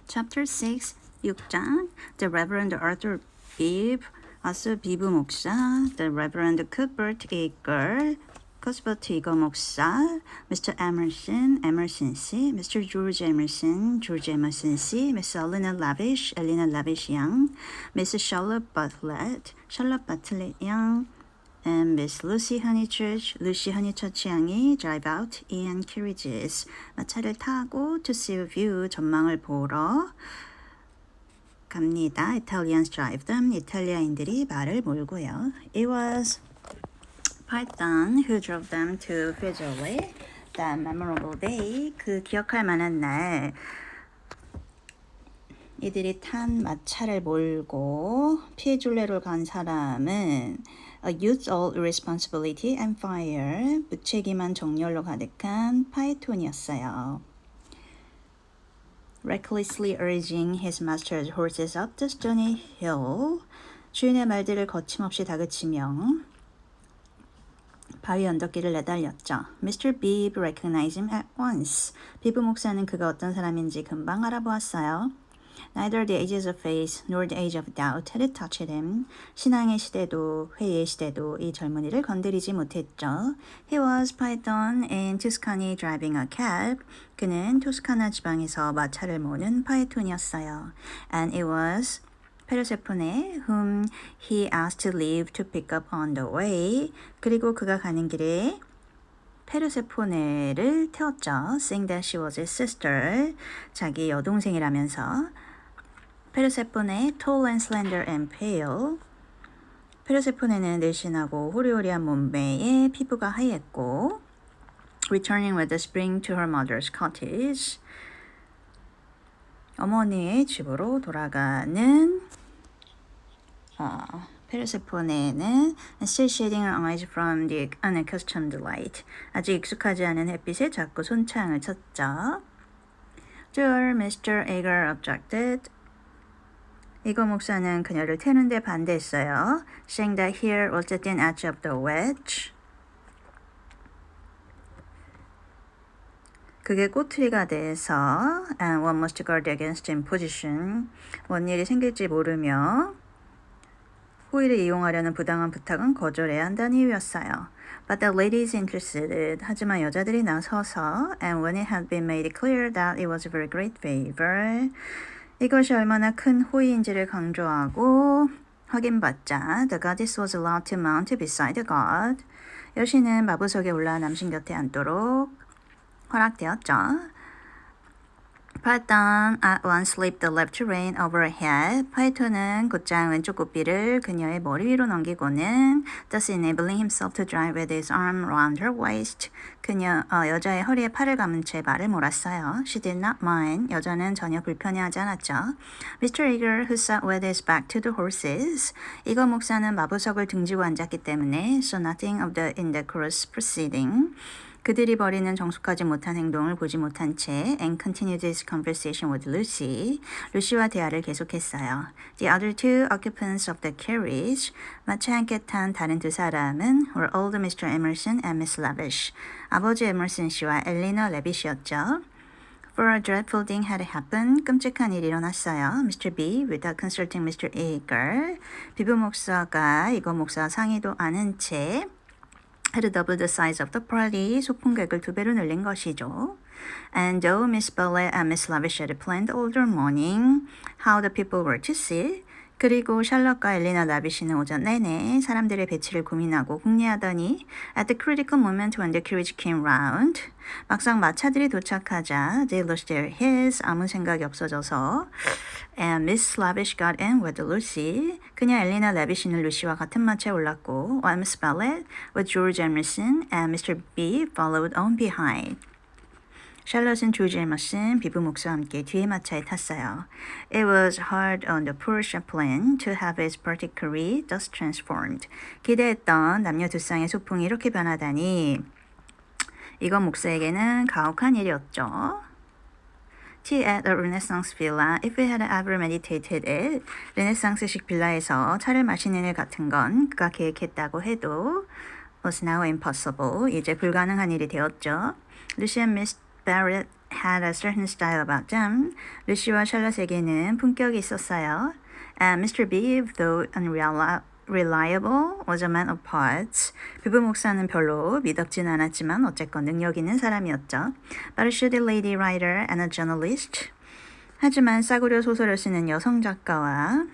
Chapter 6, 6장 The Reverend Arthur Bibb, 아스 비브 목사, The Reverend Cuthbert Eager, 커스버트 이거 목사, Mr. Emerson, Emerson 씨, Mr. George Emerson, George Emerson 씨, Miss Elena Lavish, Elena Lavish 양, Miss Charlotte Bartlett, Charlotte Bartlett 양, and Miss Lucy Honeychurch, Lucy Honeychurch 양이 drive out in carriages. 차를 타고 to see a view, 전망을 보러 갑니다. Italians drive them. 이탈리아인들이 말을 몰고요. It was Python who drove them to Fiesole. That memorable day. 그 기억할 만한 날. 이들이 탄 마차를 몰고 피에졸레로 간 사람은 A youth all irresponsibility and fire, 무책임한 정열로 가득한 파이톤이었어요. Recklessly urging his master's horses up the stony hill, 주인의 말들을 거침없이 다그치며 바위 언덕길을 내달렸죠. Mr. Bibb recognized him at once. 비브 목사는 그가 어떤 사람인지 금방 알아보았어요. Neither the ages of faith nor the age of doubt had touched him. 신앙의 시대도 회의의 시대도 이 젊은이를 건드리지 못했죠. He was Python in Tuscany driving a cab. 그는 토스카나 지방에서 마차를 모는 파이톤이었어요. And it was 페르세포네 whom he asked to leave to pick up on the way. 그리고 그가 가는 길에 페르세포네를 태웠죠. Saying that she was his sister. 자기 여동생이라면서. 페르세포네, tall and slender and pale. 페르세포네는 늘씬하고 호리호리한 몸매에 피부가 하얗고 returning with the spring to her mother's cottage. 어머니의 집으로 돌아가는 페르세포네는 still shading her eyes from the unaccustomed light. 아직 익숙하지 않은 햇빛에 자꾸 손창을 쳤죠. To her, Mr. Eager objected. 이거 목사는 그녀를 태우는데 반대했어요. Saying that here was the thin edge of the wedge. 그게 꼬투리가 돼서 and one must guard against imposition. 뭔 일이 생길지 모르며 호의를 이용하려는 부당한 부탁은 거절해야 한다는 이유였어요. But the ladies interested. 하지만 여자들이 나서서 and when it had been made clear that it was a very great favor. 이것이 얼마나 큰 호의인지를 강조하고 확인받자 the goddess was allowed to mount beside the god. 여신은 마부석에 올라 남신 곁에 앉도록 허락되었죠. Python at once slipped the left rein over her head. 파이톤은 곧장 왼쪽 고삐를 그녀의 머리 위로 넘기고는 thus enabling himself to drive with his arm around her waist. 여자의 허리에 팔을 감은 채 말을 몰았어요. She did not mind. 여자는 전혀 불편해하지 않았죠. Mr. Eager, who sat with his back to the horses. 이거 목사는 마부석을 등지고 앉았기 때문에 saw nothing of the indecorous proceeding. 그들이 벌이는 정숙하지 못한 행동을 보지 못한 채 and continued his conversation with Lucy. 루시와 대화를 계속했어요. The other two occupants of the carriage, 마차 함께 탄 다른 두 사람은 were old Mr. Emerson and Miss Lavish. 아버지 에머슨 씨와 엘리너 레빗이었죠. For a dreadful thing had happened. 끔찍한 일이 일어났어요. Mr. B, without consulting Mr. Eager. 비브 목사가 이거 목사 상의도 않은 채 had doubled the size of the party. 소풍객을 2배로 늘린 것이죠. And though Miss Bartlett and Miss Lavish had planned all their morning, how the people were to sit. 그리고 샬럿과 엘리나 라비시는 오전 내내 사람들의 배치를 고민하고 궁리하더니 at the critical moment when the carriage came round, 막상 마차들이 도착하자 they lost their heads, 아무 생각이 없어져서 and Miss Lavish got in with Lucy. 그녀 엘리나 라비시는 루시와 같은 마차에 올랐고 while Miss Bartlett with George Emerson and Mr. B followed on behind. 샬럿은 조지 에머슨, 비브 목사와 함께 뒤에 마차에 탔어요. It was hard on the poor chaplain to have his party career thus transformed. 기대했던 남녀 두 쌍의 소풍이 이렇게 변하다니 이건 목사에게는 가혹한 일이었죠. Tea at a Renaissance villa, if he had ever meditated it. 르네상스식 빌라에서 차를 마시는 일 같은 건 그가 계획했다고 해도 was now impossible. 이제 불가능한 일이 되었죠. Lucy and Miss Bartlett had a certain style about them. 루시와 샬럿에게는 품격이 있었어요. And Mr. B, though unreliable, was a man of parts. 부부 목사는 별로 믿었진 않았지만 어쨌건 능력 있는 사람이었죠. But a shrewd lady writer and a journalist. 하지만 싸구려 소설을 쓰는 여성 작가와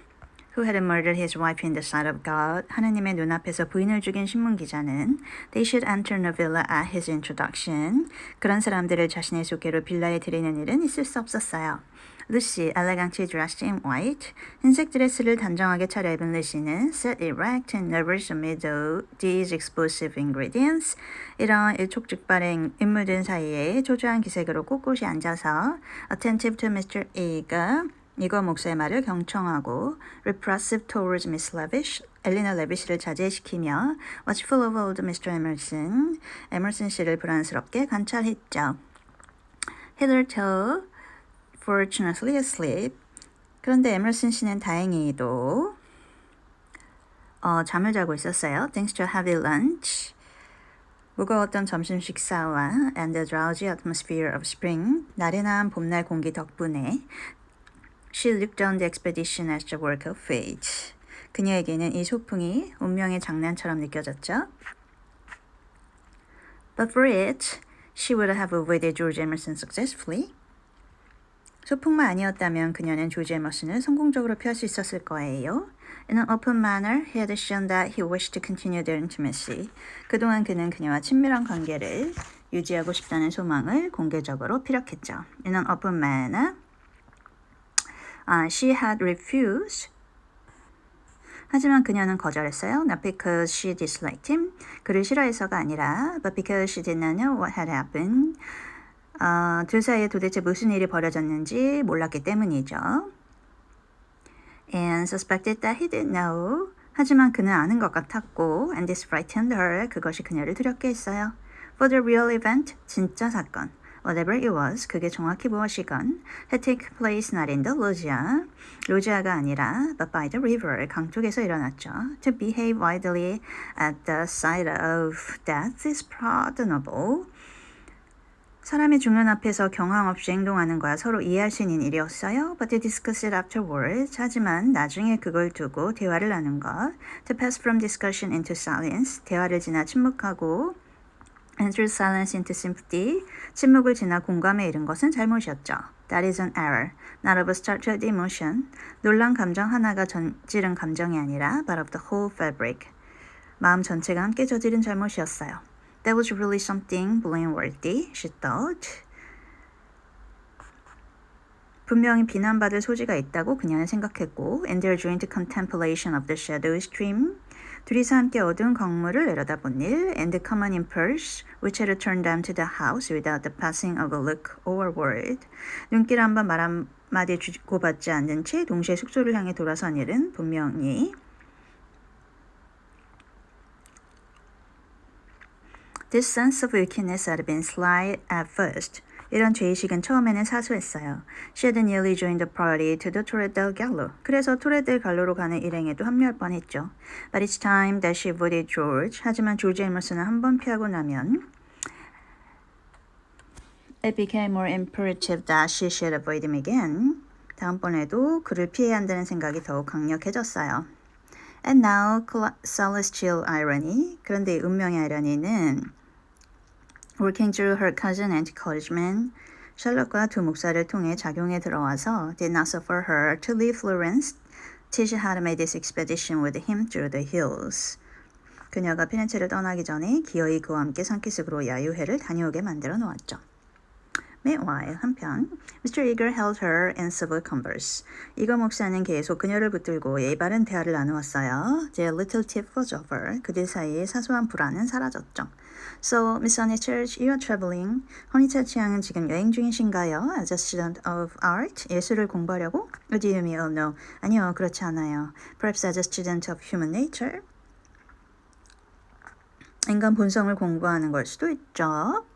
who had murdered his wife in the sight of God, 하느님의 눈앞에서 부인을 죽인 신문 기자는 they should enter the villa at his introduction. 그런 사람들을 자신의 소개로 빌라에 들이는 일은 있을 수 없었어요. 루시, elegantly dressed in white. 흰색 드레스를 단정하게 차려입은 루시는 sat erect and nervous amid these explosive ingredients. 이런 일촉즉발의 인물들 사이에 초조한 기색으로 꼿꼿이 앉아서 attentive to Mr. A가 이거 목사의 말을 경청하고 repressive towards Miss Levish, 엘리나 레비시를 자제시키며 watchful of old Mr. Emerson, 에머슨 씨를 불안스럽게 관찰했죠. Hitherto fortunately asleep. 그런데 에머슨 씨는 다행히도 잠을 자고 있었어요. Thanks to a heavy lunch. 무거웠던 점심 식사와 and the drowsy atmosphere of spring, 나른한 봄날 공기 덕분에 She looked on the expedition as the work of fate. 그녀에게는 이 소풍이 운명의 장난처럼 느껴졌죠. But for it, she would have avoided George Emerson successfully. 소풍만 아니었다면 그녀는 조지 에머슨을 성공적으로 피할 수 있었을 거예요. In an open manner, he had shown that he wished to continue their intimacy. 그동안 그는 그녀와 친밀한 관계를 유지하고 싶다는 소망을 공개적으로 피력했죠. In an open manner, she had refused. 하지만 그녀는 거절했어요. Not because she disliked him. 그를 싫어해서가 아니라 but because she did not know what had happened. 둘 사이에 도대체 무슨 일이 벌어졌는지 몰랐기 때문이죠. And suspected that he did know. 하지만 그는 아는 것 같았고 and this frightened her. 그것이 그녀를 두렵게 했어요. For the real event, 진짜 사건. Whatever it was, 그게 정확히 무엇이건 had taken place not in the loggia, 로지아가 아니라 but by the river, 강 쪽에서 일어났죠. To behave wildly at the sight of death is pardonable. 사람이 죽는 앞에서 경황 없이 행동하는 거야 서로 이해할 수 있는 일이었어요. But to discuss it afterwards. 하지만 나중에 그걸 두고 대화를 하는 것. To pass from discussion into silence. 대화를 지나 침묵하고 and through silence into sympathy. 침묵을 지나 공감에 이른 것은 잘못이었죠. That is an error. Not of a startled emotion. 놀란 감정 하나가 저지른 감정이 아니라 but of the whole fabric. 마음 전체가 함께 저지른 잘못이었어요. That was really something blameworthy, she thought. 분명히 비난받을 소지가 있다고 그녀는 생각했고 in their joint contemplation of the shadow stream. 둘이서 함께 어두운 강물을 내려다본 일 and the common impulse which had turned them to the house without the passing of a look or word. 눈길 한번 말 한마디 주고받지 않는 채 동시에 숙소를 향해 돌아선 일은 분명히 This sense of wickedness had been slight at first. 이런 죄의식은 처음에는 사소했어요. She had nearly joined the party to the Torre del Gallo. 그래서 토레 델 갈로로 가는 일행에도 합류할 뻔했죠. But each time that she avoided George, 하지만 조지 에머슨을 한 번 피하고 나면 It became more imperative that she should avoid him again. 다음번에도 그를 피해야 한다는 생각이 더욱 강력해졌어요. And now, celestial irony. 그런데 운명의 아이러니는 working through her cousin and clergyman, 샬럿과 두 목사를 통해 작용에 들어와서 did not suffer her to leave Florence till she had made this expedition with him through the hills. 그녀가 피렌체를 떠나기 전에 기어이 그와 함께 산기슭으로 야유회를 다녀오게 만들어 놓았죠. Meanwhile, 한편, Mr. Eager held her in civil converse. 이거 목사는 계속 그녀를 붙들고 예의 바른 대화를 나누었어요. The little tip was over. 그들 사이의 사소한 불안은 사라졌죠. So, Miss Honeychurch, you are traveling. 허니처치 양은 지금 여행 중이신가요? As a student of art? 예술을 공부하려고? What do you mean? Oh, no. 아니요, 그렇지 않아요. Perhaps as a student of human nature? 인간 본성을 공부하는 걸 수도 있죠.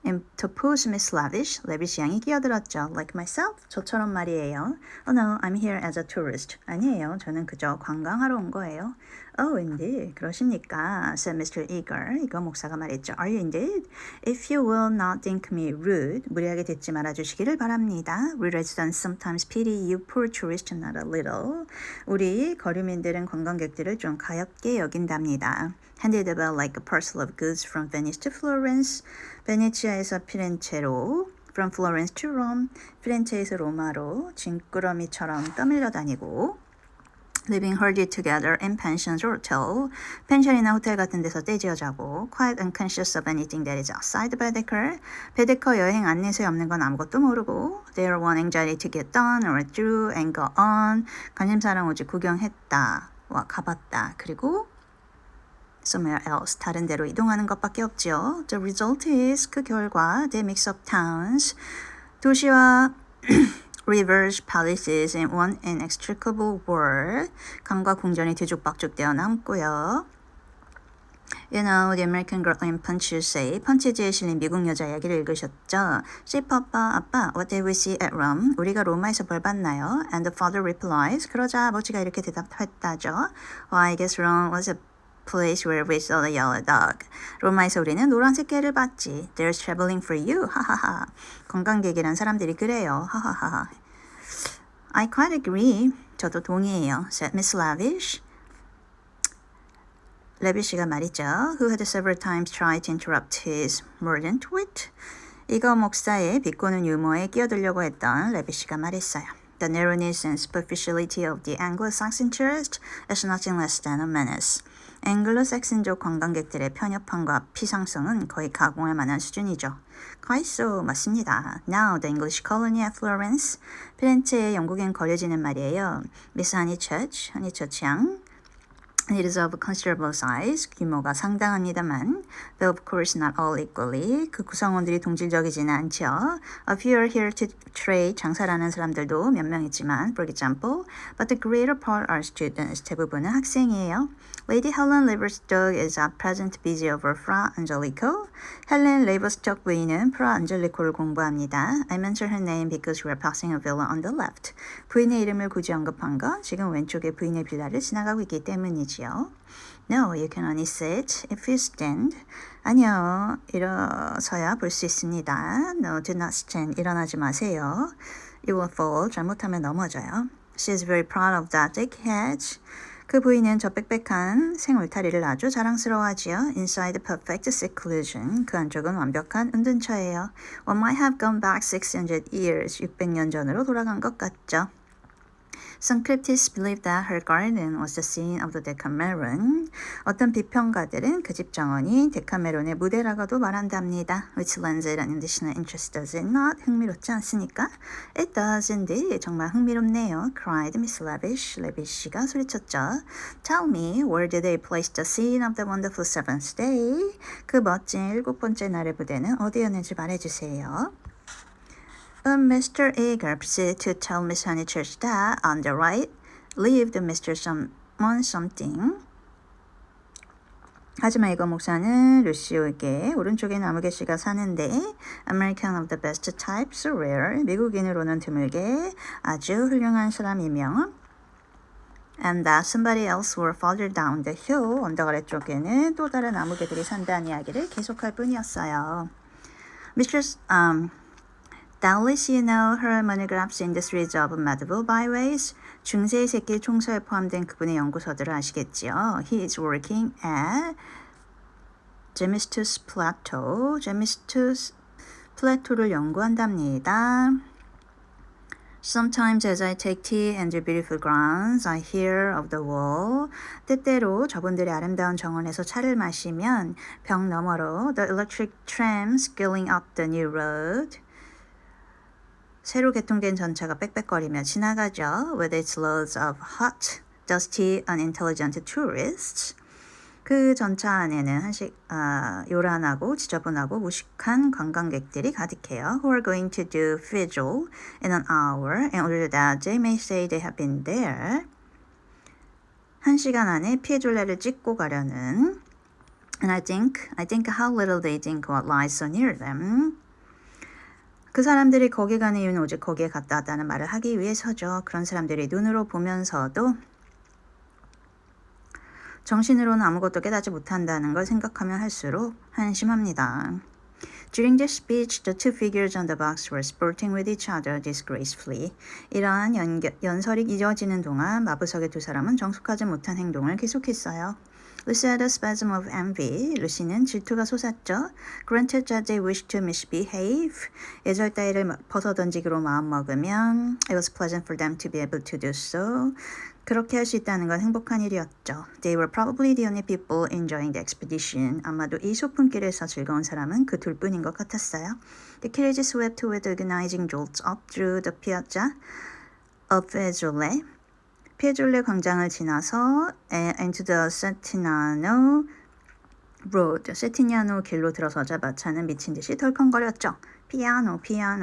interposed Miss Lavish. 레비시 양이 끼어들었죠. Like myself. 저처럼 말이에요. Oh no, I'm here as a tourist. 아니에요. 저는 그저 관광하러 온 거예요. Oh, indeed. 그러십니까? said Mr. Eager. 이거 목사가 말했죠. Are you indeed? If you will not think me rude, 무리하게 듣지 말아주시기를 바랍니다. We residents sometimes pity you poor tourists not a little. 우리 거류민들은 관광객들을 좀 가엾게 여긴답니다. Handed about like a parcel of goods from Venice to Florence. 베네치아에서 피렌체로, from Florence to Rome. 피렌체에서 로마로 짐꾸러미처럼 떠밀려 다니고. Living herded together in pensions or hotel. 펜션이나 호텔 같은 데서 떼지어 자고. Quite unconscious of anything that is outside the Baedeker. 베데커 여행 안내서에 없는 건 아무것도 모르고. Their one anxiety to get done or through and go on. 관심사랑 오직 구경했다. 와 가봤다. 그리고 somewhere else, 다른 데로 이동하는 것밖에 없죠. The result is, 그 결과, they mix up towns, 도시와 rivers, palaces in one inextricable word. 강과 궁전이 뒤죽박죽되어 남고요. You know, the American girl in Punch say, 펀치지에 실린 미국 여자 이야기를 읽으셨죠? Say, Papa, 아빠, what did we see at Rome? 우리가 로마에서 뭘 봤나요? And the father replies, 그러자 아버지가 이렇게 대답했다죠. Well, I guess Rome was a place where we saw the yellow dog. 로마에서 우리는 노란색 개를 봤지. There's traveling for you. 하하하. 관광객이란 사람들이 그래요. 하하하. I quite agree. 저도 동의해요. said Miss Lavish. 레비시가 말이죠. Who had several times tried to interrupt his mordant wit. 이거 목사의 비꼬는 유머에 끼어들려고 했던 레비시가 말했어요. The narrowness and superficiality of the Anglo-Saxon tourist is nothing less than a menace. 앵글로색슨족 관광객들의 편협함과 피상성은 거의 가공할 만한 수준이죠. Quite so, 맞습니다. Now, the English colony at Florence. 피렌체의 영국엔 거려지는 말이에요. Miss Honeychurch, 허니처치 양. It is of considerable size. 규모가 상당합니다만. Though of course not all equally. 그 구성원들이 동질적이지는 않죠. A few are here to trade. 장사라는 사람들도 몇 명 있지만, for example. But the greater part are students. 대부분은 학생이에요. Lady Helen Leverstock is at present busy over Fra Angelico. 헬렌 레이버스톡 부인은 프라 안젤리코를 공부합니다. I mention her name because we are passing a villa on the left. 부인의 이름을 굳이 언급한 건 지금 왼쪽에 부인의 빌라를 지나가고 있기 때문이지요. No, you can only sit if you stand. 아니요, 일어서야 볼 수 있습니다. No, do not stand. 일어나지 마세요. You will fall. 잘못하면 넘어져요. She is very proud of that thick hedge. 그 부인은 저 빽빽한 생울타리를 아주 자랑스러워하지요. Inside the perfect seclusion. 그 안쪽은 완벽한 은둔처예요. One might have gone back 600 years. 600년 전으로 돌아간 것 같죠. Some critics believe that her garden was the scene of the Decameron. 어떤 비평가들은 그 집 정원이 데카메론의 무대라고도 말한답니다. Which lends it an additional interest, does it not? 흥미롭지 않습니까? It does indeed. 정말 흥미롭네요. Cried Miss Lavish. 레비시가 소리쳤죠. Tell me, where did they place the scene of the wonderful seventh day? 그 멋진 일곱 번째 날의 무대는 어디였는지 말해주세요. Mr. Eager proceeded to tell Miss Honeychurch that on the right lived Mr. Someone something. 하지만 이거 목사는 루시오에게 오른쪽에 나무개씨가 사는데 American of the best type, so rare. 미국인으로는 드물게 아주 훌륭한 사람이며 And that somebody else were farther down the hill. 언덕 아래쪽에는 또 다른 나무개들이 산다는 이야기를 계속할 뿐이었어요. Mr. Doubtless you know her monographs in the series of medieval byways. 중세의 새길 총서에 포함된 그분의 연구서들을 아시겠지요. He is working at Gemistus Plateau. Gemistus 플라토를 연구한답니다. Sometimes as I take tea in the beautiful grounds, I hear of the wall. 때때로 저분들의 아름다운 정원에서 차를 마시면 벽 너머로 the electric trams going up the new road. 새로 개통된 전차가 빽빽거리며 지나가죠. With its loads of hot, dusty, unintelligent tourists. 그 전차 안에는 요란하고 지저분하고 무식한 관광객들이 가득해요. Who are going to do vigil in an hour in order that they may say they have been there. 1시간 안에 피해줄레를 찍고 가려는 And I think how little they think what lies so near them. 그 사람들이 거기 가는 이유는 오직 거기에 갔다 왔다는 말을 하기 위해서죠. 그런 사람들이 눈으로 보면서도 정신으로는 아무것도 깨닫지 못한다는 걸 생각하면 할수록 한심합니다. During their speech, the two figures on the box were sporting with each other disgracefully. 이러한 연설이 이어지는 동안 마부석의 두 사람은 정숙하지 못한 행동을 계속했어요. Lucy had a spasm of envy. 루시는 질투가 솟았죠. Granted that they wished to misbehave. 예절 따위를 벗어던지기로 마음먹으면 It was pleasant for them to be able to do so. 그렇게 할 수 있다는 건 행복한 일이었죠. They were probably the only people enjoying the expedition. 아마도 이 소풍길에서 즐거운 사람은 그 둘뿐인 것 같았어요. The carriage swept with agonizing jolts up through the piazza of Fiesole. 피에졸레 광장을 지나서 into the Settignano Road, 세티냐노 길로 들어서자 마차는 미친 듯이 덜컹거렸죠. 피아노,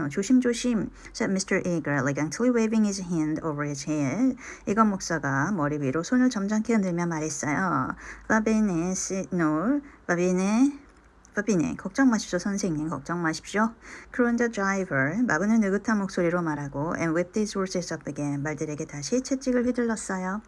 조심조심, said Mr. Eager, elegantly waving his hand over his head. 이건 목사가 머리 위로 손을 점잖게 흔들며 말했어요. 바비네, 시노, 바비네, 걱정 마십시오, 선생님, 걱정 마십시오. crooned the driver, 마부는 느긋한 목소리로 말하고 and whipped his horses up again, 말들에게 다시 채찍을 휘둘렀어요.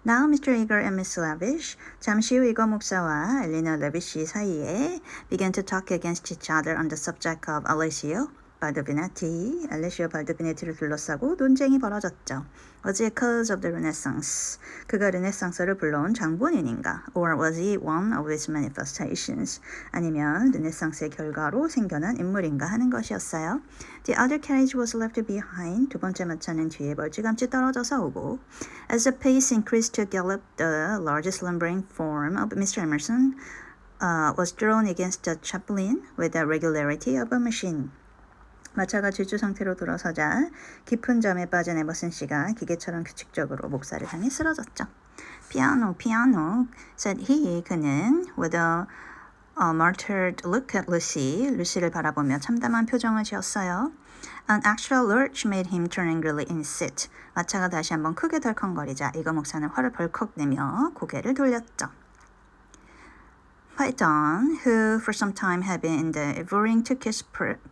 Now Mr. Eager and Miss Lavish, 잠시 후 이거 목사와 엘리나 레비시 사이에 began to talk against each other on the subject of Alessio 발도비네티, 알레시오 발도비네티를 둘러싸고 논쟁이 벌어졌죠. Was it cause of the Renaissance? 그가 르네상스를 불러온 장본인인가? Or was he one of its manifestations? 아니면 르네상스의 결과로 생겨난 인물인가 하는 것이었어요. The other carriage was left behind. 두 번째 마차는 뒤에 멀찌감치 떨어져서 오고 As the pace increased to gallop, the largest lumbering form of Mr. Emerson was drawn against the chaplain with the regularity of a machine. 마차가 질주 상태로 들어서자 깊은 잠에 빠진 에머슨 씨가 기계처럼 규칙적으로 목사를 향해 쓰러졌죠. 피아노, said he. 그는 with a martyred look at Lucy. 루시를 바라보며 참담한 표정을 지었어요. An extra lurch made him turn angrily in his seat. 마차가 다시 한번 크게 덜컹거리자 이거 목사는 화를 벌컥 내며 고개를 돌렸죠. Python, who for some time had been endeavoring to kiss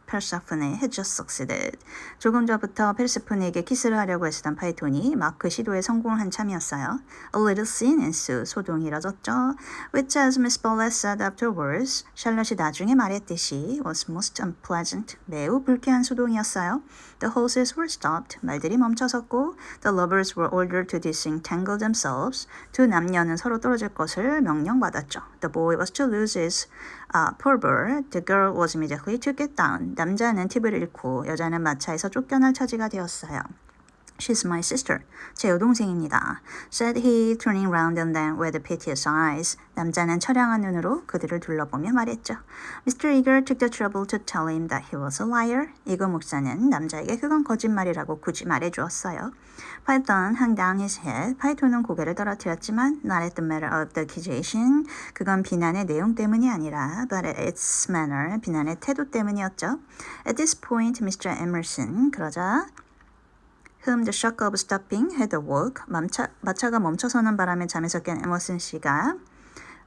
Persephone, had just succeeded. 조금 전부터 페르세폰에게 키스를 하려고 했었던 파이톤이 막 그 시도에 성공한 참이었어요. A little scene ensued. 소동이 일어졌죠. Which, as Miss Bolet said afterwards, 샬럿이 나중에 말했듯이 was most unpleasant. 매우 불쾌한 소동이었어요. The horses were stopped. 말들이 멈춰섰고 the lovers were ordered to disentangle themselves. 두 남녀는 서로 떨어질 것을 명령받았죠. The boy was to lose his purber. The girl was immediately to get down. 남자는 팁을 잃고 여자는 마차에서 쫓겨날 처지가 되었어요. She's my sister. 제 여동생입니다. said he, turning round on them with piteous eyes. 남자는 처량한 눈으로 그들을 둘러보며 말했죠. Mr. Eager took the trouble to tell him that he was a liar. 이거 목사는 남자에게 그건 거짓말이라고 굳이 말해주었어요. Python hung down his head. 파이톤은 고개를 떨어뜨렸지만 not at the matter of the accusation. 그건 비난의 내용 때문이 아니라 but at its manner. 비난의 태도 때문이었죠. At this point, Mr. Emerson. 그러자 whom the shock of stopping had awoke. 마차가 멈춰서는 바람에 잠에서 깬 에머슨 씨가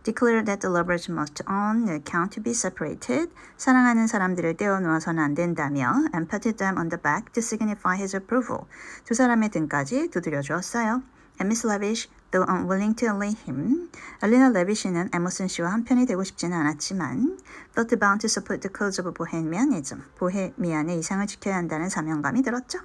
declared that the lovers must on account to be separated. 사랑하는 사람들을 떼어놓아서는 안 된다며 and patted them on the back to signify his approval. 두 사람의 등까지 두드려 주었어요. And Miss Lavish, though unwilling to allay him, 엘리나 레비시는 에머슨 씨와 한편이 되고 싶지는 않았지만 felt bound to support the cause of bohemianism. 보헤미안의 이상을 지켜야 한다는 사명감이 들었죠.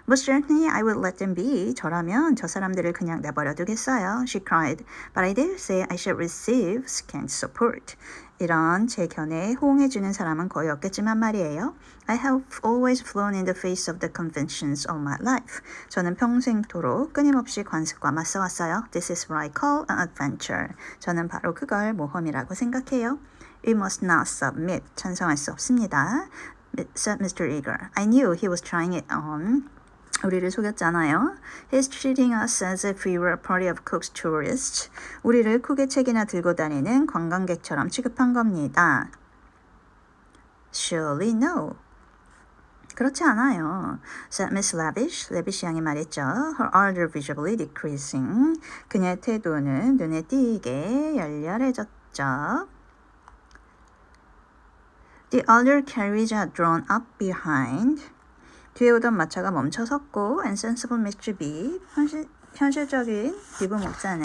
But certainly I would let them be. 저라면 저 사람들을 그냥 내버려 두겠어요. She cried. But I dare say I shall receive scant support. 이런 제 견해에 호응해주는 사람은 거의 없겠지만 말이에요. I have always flown in the face of the conventions all my life. 저는 평생토록 끊임없이 관습과 맞서왔어요. This is what I call an adventure. 저는 바로 그걸 모험이라고 생각해요. We must not submit. 찬성할 수 없습니다. said Mr. Eager. I knew he was trying it on. 우리를 속였잖아요. He's treating us as if we were a party of Cook's tourists. 우리를 쿠게책이나 들고 다니는 관광객처럼 취급한 겁니다. Surely no. 그렇지 않아요. said Miss Lavish. 레비시 양이 말했죠. Her ardor visibly decreasing. 그녀의 태도는 눈에 띄게 열렬해졌죠. The other carriage had drawn up behind. 뒤에 오던 마차가 멈춰섰고 and sensible Mr. B, 현실적인 비브 목사는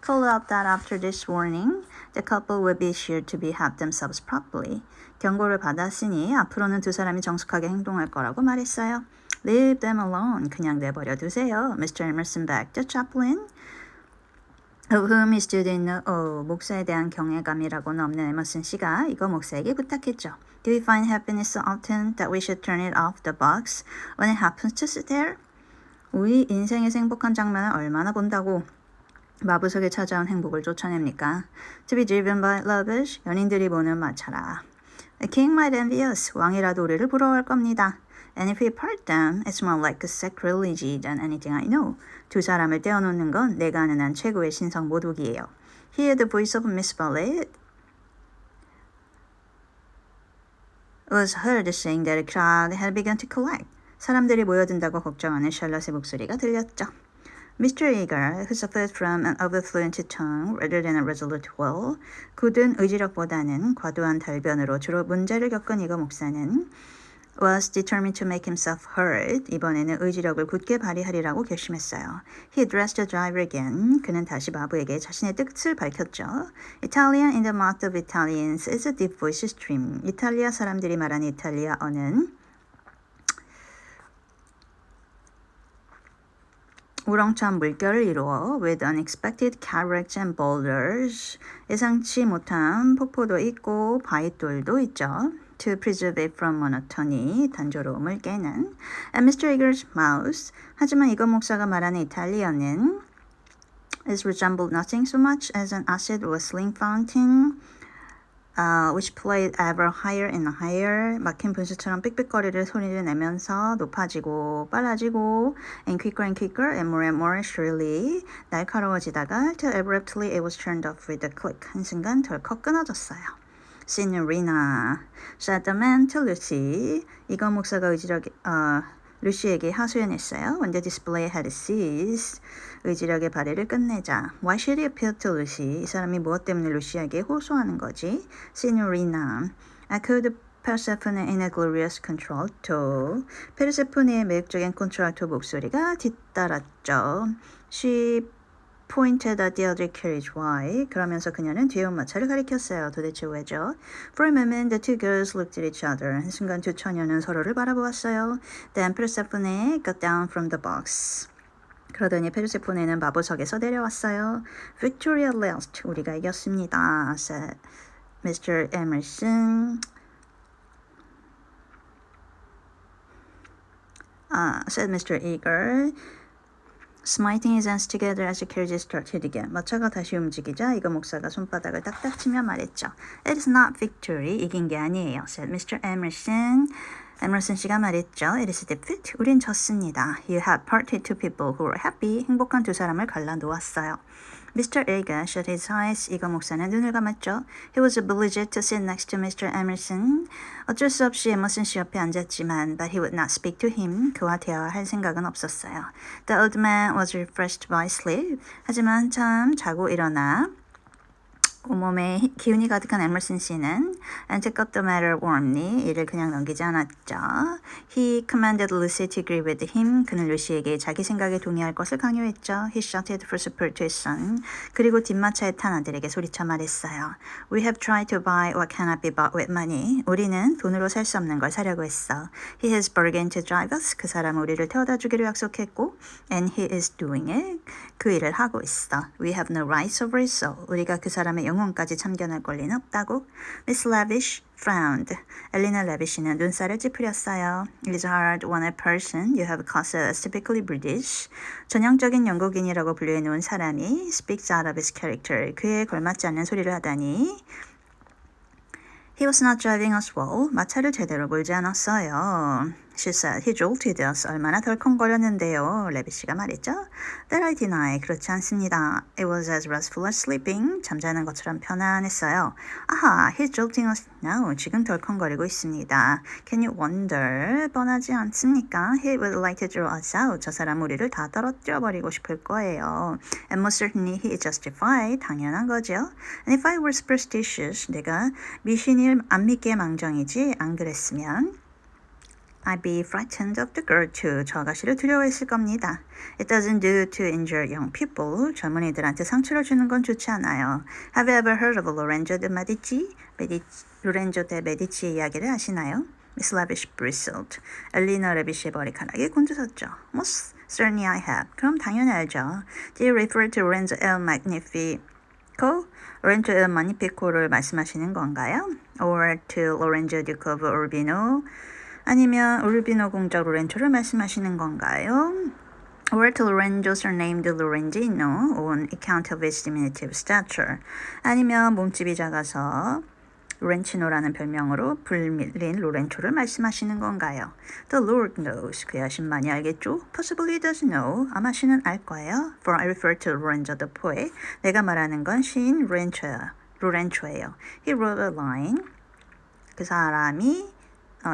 called out that after this warning, the couple would be sure to behave themselves properly. 경고를 받았으니 앞으로는 두 사람이 정숙하게 행동할 거라고 말했어요. Leave them alone. 그냥 내버려 두세요. Mr. Emerson begged the chaplain, of whom he still didn't know. 목사에 대한 경외감이라고는 없는 에머슨 씨가 이거 목사에게 부탁했죠. Do we find happiness so often that we should turn it off the box when it happens to sit there? 우리 인생에서 행복한 장면을 얼마나 본다고 마부석에 찾아온 행복을 쫓아냅니까? To be driven by lovers, 연인들이 보는 마차라. A king might envy us, 왕이라도 우리를 부러워할 겁니다. And if we part them, it's more like a sacrilege than anything I know. 두 사람을 떼어놓는 건 내가 아는 한 최고의 신성 모독이에요. Here the voice of Miss Bartlett was heard saying that a crowd had begun to collect. 사람들이 모여든다고 걱정하는 샬럿의 목소리가 들렸죠. Mr. Eager, who suffered from an overfluent tongue rather than a resolute will, 굳은 의지력보다는 과도한 달변으로 주로 문제를 겪은 이거 목사는 was determined to make himself heard. 이번에는 의지력을 굳게 발휘하리라고 결심했어요. He addressed the driver again. 그는 다시 마부에게 자신의 뜻을 밝혔죠. Italian in the mouth of Italians is a deep voice stream. 이탈리아 사람들이 말하는 이탈리아어는 우렁찬 물결을 이루어 with unexpected cataracts and boulders. 예상치 못한 폭포도 있고 바위돌도 있죠. To preserve it from monotony, 단조로움을 깨는. And Mr. Eager's mouth. 하지만 이거 목사가 말하는 이탈리아는 is resembled nothing so much as an acid whistling fountain, which played ever higher and higher. 막힌 분수처럼 삑삑거리를 소리를 내면서 높아지고 빨라지고 and quicker and more shrilly. 날카로워지다가 till abruptly it was turned off with a click. 한순간 덜컥 끊어졌어요. Signorina, said the man to Lucy. 이거 목사가 루시에게 하소연했어요. When the display had ceased. 의지력의 발휘를 끝내자. Why should he appeal to Lucy? 이 사람이 무엇 때문에 루시에게 호소하는 거지? Signorina, echoed Persephone in a glorious contralto. 페르세포네의 매력적인 콘트랄토 목소리가 뒤따랐죠. She pointed at the other carriage. Why? 그러면서 그녀는 뒤에 온 마차를 가리켰어요. 도대체 왜죠? For a moment, the two girls looked at each other. 한순간 두 처녀는 서로를 바라보았어요. Then Persephone got down from the box. 그러더니 페르세포네는 마보석에서 내려왔어요. Victory at last. 우리가 이겼습니다. said Mr. Emerson. said Mr. Eager. Smiting his hands together as the carriage started again. 마차가 다시 움직이자 이거 목사가 손바닥을 딱딱 치며 말했죠. It is not victory. 이긴 게 아니에요. said Mr. Emerson. 에머슨 씨가 말했죠. It is defeat. 우린 졌습니다. You have parted two people who were happy. 행복한 두 사람을 갈라놓았어요. Mr. Eager shut his eyes. 이거 목사는 눈을 감았죠. He was obliged to sit next to Mr. Emerson. 어쩔 수 없이 에머슨 씨 옆에 앉았지만 but he would not speak to him. 그와 대화할 생각은 없었어요. The old man was refreshed by sleep. 하지만 한참 자고 일어나 온몸에 기운이 가득한 에머슨 씨는 and took up the matter warmly. 이를 그냥 넘기지 않았죠. He commanded Lucy to agree with him. 그는 루시에게 자기 생각에 동의할 것을 강요했죠. He shouted for support to his son. 그리고 뒷마차에 탄 아들에게 소리쳐 말했어요. We have tried to buy what cannot be bought with money. 우리는 돈으로 살 수 없는 걸 사려고 했어. He has bargained to drive us. 그 사람은 우리를 태워다 주기로 약속했고 and he is doing it. 그 일을 하고 있어. We have no rights over his soul. 우리가 그 사람의 영혼까지 참견할 권리는 없다고. Miss Lavish frowned. 엘리나 레비시는 눈살을 찌푸렸어요. It is hard when a person you have classed as typically British, 전형적인 영국인이라고 분류해놓은 사람이 speaks out of his character, 그에 걸맞지 않는 소리를 하다니. He was not driving us well. 마차를 제대로 몰지 않았어요. She said he jolted us. 얼마나 덜컹거렸는데요. 레빗씨가 말했죠. That I deny. 그렇지 않습니다. It was as restful as sleeping. 잠자는 것처럼 편안했어요. 아하, he's jolting us now. 지금 덜컹거리고 있습니다. Can you wonder? 뻔하지 않습니까? He would like to throw us out. 저 사람 우리를 다 떨어뜨려버리고 싶을 거예요. And most certainly he is justified. 당연한 거죠. And if I were superstitious, 내가 미신을 안 믿게 망정이지 안 그랬으면 I'd be frightened of the girl too. 저 아가씨를 두려워했을 겁니다. It doesn't do to injure young people. 젊은이들한테 상처를 주는 건 좋지 않아요. Have you ever heard of Lorenzo de Medici? 로렌조 데 메디치 이야기를 아시나요? Miss Lavish bristled. 엘리너 레비시의 머리카락이 곤두섰죠. Most certainly I have. 그럼 당연히 알죠. Do you refer to Lorenzo el Magnifico? Lorenzo el Magnifico를 말씀하시는 건가요? Or to Lorenzo Duke of Urbino? 아니면 우르비노 공작 로렌조를 말씀하시는 건가요? Or to Lorenzo surnamed Lorenzino on account of his diminutive stature. 아니면 몸집이 작아서 로렌치노라는 별명으로 불밀린 로렌초를 말씀하시는 건가요? The Lord knows. 그야 신만이 알겠죠? Possibly does know. 아마 신은 알 거예요. For I refer to Lorenzo the poet. 내가 말하는 건 시인 로렌초예요. He wrote a line. 그 사람이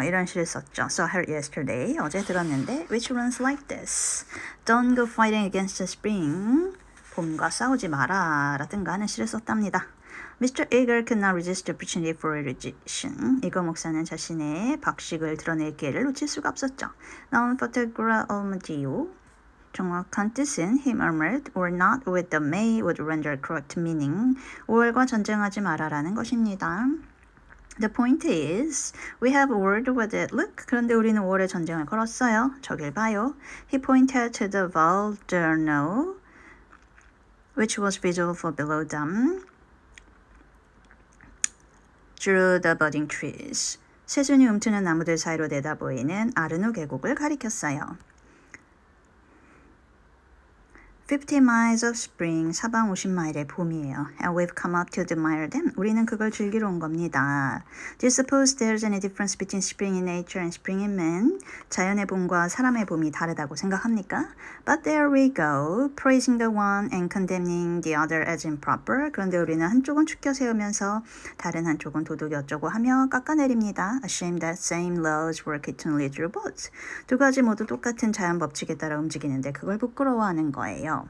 이런 시를 썼죠. Saw her yesterday. 어제 들었는데 which runs like this. Don't go fighting against the spring. 봄과 싸우지 마라. 라든가 하는 시를 썼답니다. Mr. Eager could not resist the opportunity for erudition. 이거 목사는 자신의 박식을 드러낼 기회를 놓칠 수가 없었죠. Non photograph almadio. 정확한 뜻은 he murmured or not with the may would render correct meaning. 5월과 전쟁하지 마라라는 것입니다. The point is, we have a word with it. Look, 그런데 우리는 5월에 전쟁을 걸었어요. 저길 봐요. He pointed to the Valderno, which was visible for below them, through the budding trees. 새순이 움트는 나무들 사이로 내다보이는 아르노 계곡을 가리켰어요. 50 miles of spring, 사방 50마일의 봄이에요. And we've come up to admire them. 우리는 그걸 즐기러 온 겁니다. Do you suppose there's any difference between spring in nature and spring in man? 자연의 봄과 사람의 봄이 다르다고 생각합니까? But there we go, praising the one and condemning the other as improper. 그런데 우리는 한쪽은 축켜 세우면서 다른 한쪽은 도둑이 어쩌고 하며 깎아내립니다. Ashamed that same laws work eternally through both. 두 가지 모두 똑같은 자연 법칙에 따라 움직이는데 그걸 부끄러워하는 거예요.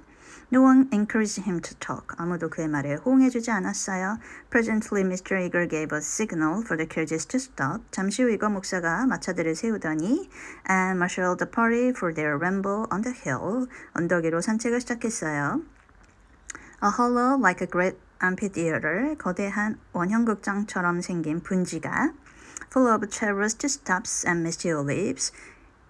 No one encouraged him to talk. 아무도 그의 말에 호응해주지 않았어요. Presently, Mr. Eager gave a signal for the carriages to stop. 잠시 후 이거 목사가 마차들을 세우더니 and marshaled the party for their ramble on the hill. 언덕 위로 산책을 시작했어요. A hollow like a great amphitheater. 거대한 원형극장처럼 생긴 분지가 full of terraced steps and misty olives.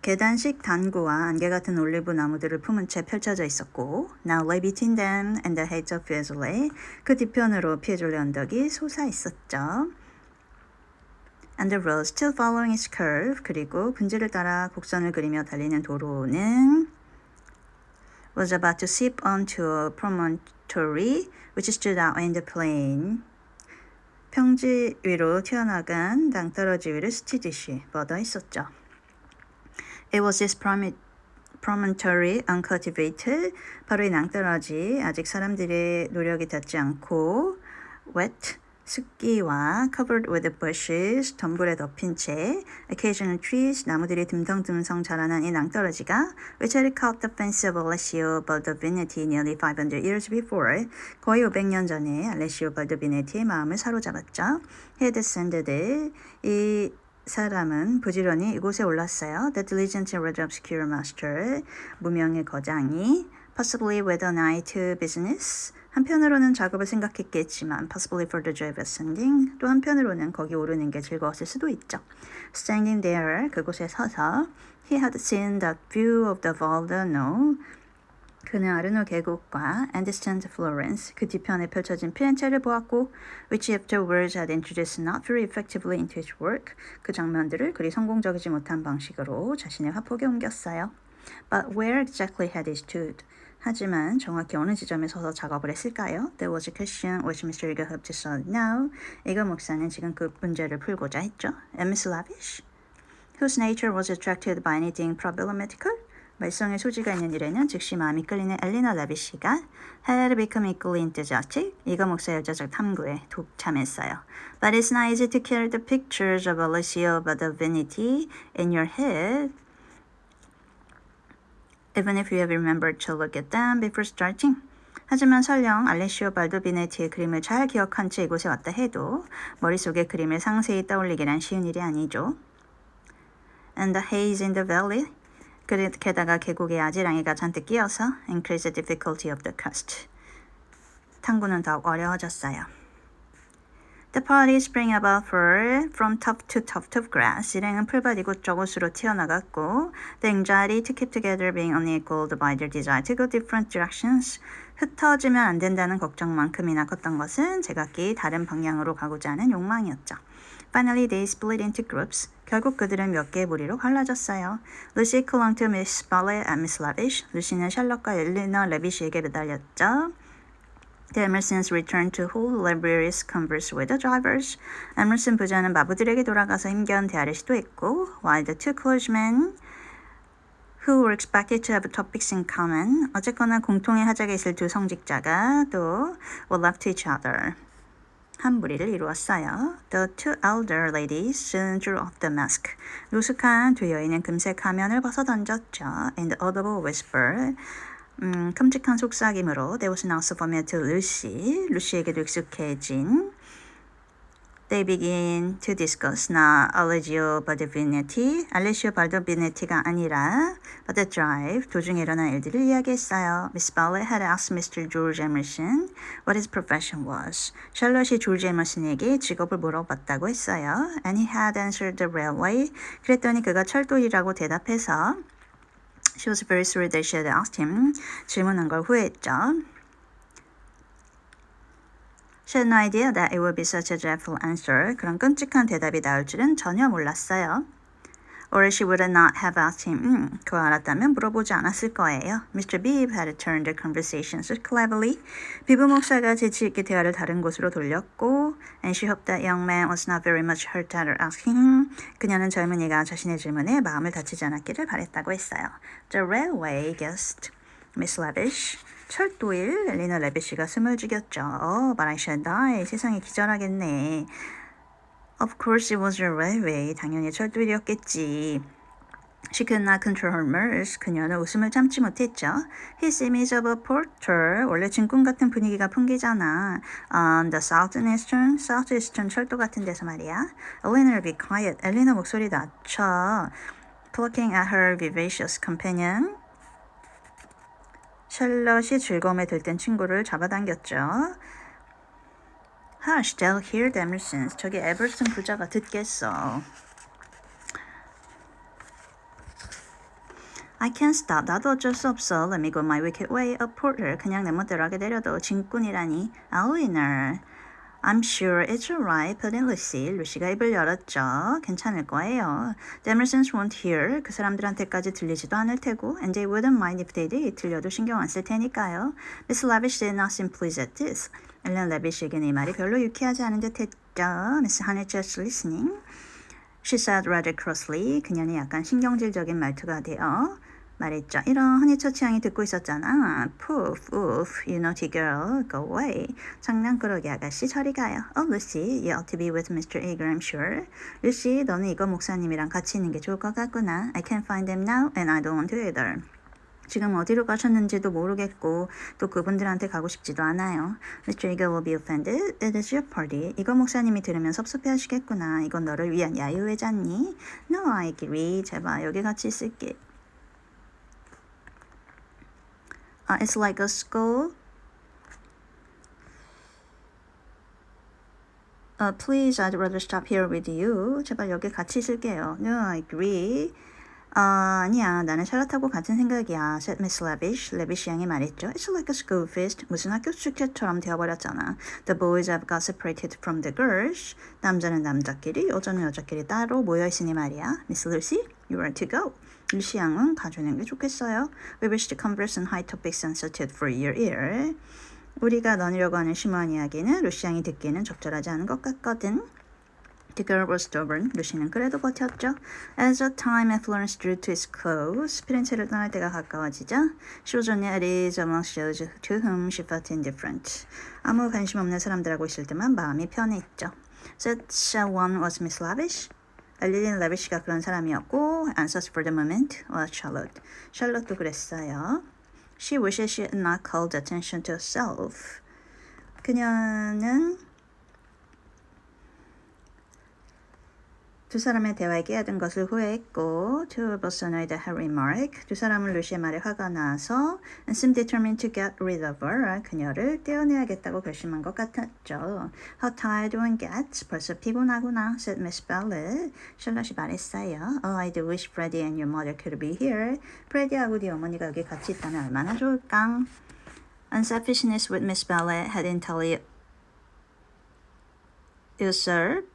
계단식 단구와 안개 같은 올리브 나무들을 품은 채 펼쳐져 있었고 Now lay between them and the heights of Fiesole. 그 뒤편으로 피에졸레 언덕이 솟아 있었죠. And the road still following its curve. 그리고 분지를 따라 곡선을 그리며 달리는 도로는 was about to sip onto a promontory which stood out in the plain. 평지 위로 튀어나간 낭떠러지 위를 스치듯이 뻗어 있었죠. It was this promontory uncultivated. 바로 이 낭떠러지 아직 사람들의 노력이 닿지 않고 wet, 습기와 covered with bushes, 덤불에 덮인 채 occasional trees, 나무들이 듬성듬성 자라난 이 낭떠러지가 which had caught the fancy of Alessio Baldovinetti nearly 500 years before. 거의 500년 전에 알레시오 발도비네티의 마음을 사로잡았죠. He descended. 이 사람은 부지런히 이곳에 올랐어요. The diligent and rather obscure master, 무명의 거장이 possibly with an eye to business. 한편으로는 작업을 생각했겠지만 possibly for the joy of ascending. 또 한편으로는 거기 오르는 게 즐거웠을 수도 있죠. Standing there, 그곳에 서서 he had seen that view of the Valderno. 그는 아르노 계곡과 and distant Florence, 그 뒤편에 펼쳐진 피렌체를 보았고 which afterwards had introduced not very effectively into his work. 그 장면들을 그리 성공적이지 못한 방식으로 자신의 화폭에 옮겼어요. But where exactly had he stood? 하지만 정확히 어느 지점에 서서 작업을 했을까요? There was a question which Mr. Eager hoped to solve now. 이거 목사는 지금 그 문제를 풀고자 했죠. And Miss Lavish? whose nature was attracted by anything problematical. 말썽의 소지가 있는 일에는 즉시 마음이 끌리는 엘리너 레빗이가 had become equally enthusiastic. 이거 목사 여자적 탐구에 독참했어요. But it's not easy to carry the pictures of Alessio Baldovinetti in your head, even if you have remembered to look at them before starting. 하지만 설령 알레시오 발도비네티의 그림을 잘 기억한 채 이곳에 왔다 해도 머릿속에 그림을 상세히 떠올리기란 쉬운 일이 아니죠. And the haze in the valley. 게다가 계곡에 아지랑이가 잔뜩 끼어서 increase the difficulty of the quest. 탐구는 더욱 어려워졌어요. The party sprang about from tuft to tuft of grass. 일행은 풀밭 이곳저곳으로 튀어나갔고 the anxiety to keep together being unequaled by their desire to go different directions. 흩어지면 안 된다는 걱정만큼이나 컸던 것은 제각기 다른 방향으로 가고자 하는 욕망이었죠. Finally, they split into groups. 결국 그들은 몇 개의 무리로 갈라졌어요. Lucy clung to Miss Barlett and Miss Lavish. 루시는 샬럿과 엘리너 레비시에게 매달렸죠. The Emersons returned to hold laborious converse with the drivers. 에머슨 부자는 마부들에게 돌아가서 힘겨운 대화를 시도했고, while the two clergymen who were expected to have topics in common, 어쨌거나 공통의 하자가 있을 두 성직자가 또 were left to each other. 한 무리를 이루었어요. The two elder ladies soon drew off the mask. 노숙한 두 여인은 금세 가면을 벗어던졌죠. And the audible whisper, 끔찍한 속삭임으로 They was now so familiar to Lucy. 루시에게도 익숙해진 They begin to discuss not Alessio Baldovinetti, 알레시오 발도비네티가 아니라 but the drive, 도중에 일어난 일들을 이야기했어요. Miss Barlett had asked Mr. George Emerson what his profession was. 샬럿이 조지 에머슨에게 직업을 물어봤다고 했어요. And he had answered the railway. 그랬더니 그가 철도일이라고 대답해서 She was very sorry that she had asked him. 질문한 걸 후회했죠. She had no idea that it would be such a dreadful answer. 그런 끔찍한 대답이 나올 줄은 전혀 몰랐어요. Or she would not have asked him. 그거 알았다면 물어보지 않았을 거예요. Mr. Beebe had turned the conversation so cleverly. 비브 목사가 재치 있게 대화를 다른 곳으로 돌렸고 And she hoped that young man was not very much hurt at her asking him. 그녀는 젊은이가 자신의 질문에 마음을 다치지 않았기를 바랬다고 했어요. The railway guessed Miss Lavish. 철도일 엘리너 레비시가 숨을 죽였죠. But I shall die. 세상이 기절하겠네. Of course it was a railway. 당연히 철도일이었겠지. She could not control her mirth. 그녀는 웃음을 참지 못했죠. His image of a porter. 원래 진군 같은 분위기가 풍기잖아. On the southeastern 철도 같은 데서 말이야. Eleanor, be quiet. 엘리너 목소리 낮춰. Plucking at her vivacious companion. 샬럿이 즐거움에 들뜬 친구를 잡아당겼죠. Hush, they'll hear the Emersons. 저기 에버슨 부자가 듣겠어. I can't stop. 나도 어쩔 수 없어. Let me go my wicked way. A porter. 그냥 내 멋대로 하게 내려도 진꾼이라니. Eleanor. I'm sure it's alright. put in Lucy. 루시가 입을 열었죠. 괜찮을 거예요. The Emersons won't hear. 그 사람들한테까지 들리지도 않을 테고. And they wouldn't mind if they did. 들려도 신경 안 쓸 테니까요. Miss Lavish did not seem pleased at this. 엘렌 레비시에게는 이 말이 별로 유쾌하지 않은 듯 했죠. Miss Honey just listening. She said rather crossly. 그녀는 약간 신경질적인 말투가 되어 말했죠. 이런 허니처 취향이 듣고 있었잖아. Poof, oof, you naughty girl, go away. 장난꾸러기 아가씨 저리 가요. Oh, Lucy, you ought to be with Mr. Eager, I'm sure. 루시, 너는 이거 목사님이랑 같이 있는 게 좋을 것 같구나. I can't find them now, and I don't want to either. 지금 어디로 가셨는지도 모르겠고 또 그분들한테 가고 싶지도 않아요. Mr. Eager will be offended. It is your party. 이거 목사님이 들으면 섭섭해하시겠구나. 이건 너를 위한 야유회잖니? No, I agree. 제발 여기 같이 있을게. It's like a school. Please, I'd rather stop here with you. 제발 여기 같이 있을게요. No, I agree. 아니야, 나는 샬럿하고 같은 생각이야. said Miss Lavish. 레비시 양이 말했죠. It's like a school feast. 무슨 학교 축제처럼 되어버렸잖아. The boys have got separated from the girls. 남자는 남자끼리, 여자는 여자끼리 따로 모여있으니 말이야. Miss Lucy, you are to go. 루시 양은 가주는 게 좋겠어요. We wish to converse on high topics sensitive for your ear. 우리가 나누려고 하는 심오한 이야기는 루시 양이 듣기에는 적절하지 않은 것 같거든. The girl was stubborn. 루시는 그래도 버텼죠. As the time at Florence drew to its close, 피렌체를 떠날 때가 가까워지자 she was only at ease amongst those to whom she felt indifferent. 아무 관심 없는 사람들하고 있을 때만 마음이 편했죠. Such one was Miss Lavish. 릴리는 라비시가 그런 사람이었고 and such for the moment was Charlotte. 샬롯도 그랬어요. She wishes she had not called attention to herself. 그녀는 두 사람의 대화에 끼어든 것을 후회했고 to personate her remark. 두 사람은 루시의 말에 화가 나서 and seemed determined to get rid of her. 그녀를 떼어내야겠다고 결심한 것 같았죠. How tired one gets. 벌써 피곤하구나, said Miss Bennet. 샬럿이 말했어요. Oh, I do wish Freddie and your mother could be here. 프레디하고 네 어머니가 여기 같이 있다면 얼마나 좋을까. Unselfishness with Miss Bennet had entirely usurped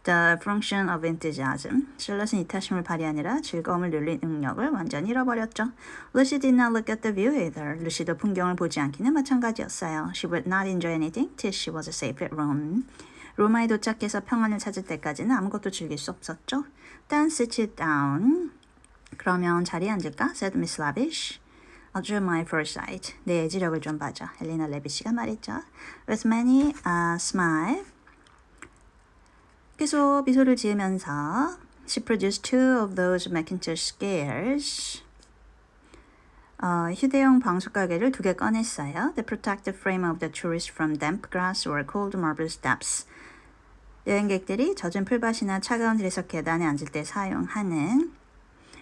the function of enthusiasm. 샬럿은 이타심을 발휘하느라 즐거움을 누릴 능력을 완전히 잃어버렸죠. Lucy did not look at the view either. 루시도 풍경을 보지 않기는 마찬가지였어요. She would not enjoy anything till she was safe at Rome. 로마에 도착해서 평안을 찾을 때까지는 아무것도 즐길 수 없었죠. Then sit down. 그러면 자리에 앉을까? said Miss Lavish. I'll do my foresight. 내 예지력을 좀 봐줘. 헬리나 레비시가 말했죠. With many a smile. 계속 미소를 지으면서 she produced two of those Macintosh squares. 휴대용 방석가게를 두 개 꺼냈어요. They protect the frame of the tourist from damp grass or cold marble steps. 여행객들이 젖은 풀밭이나 차가운 들에서 계단에 앉을 때 사용하는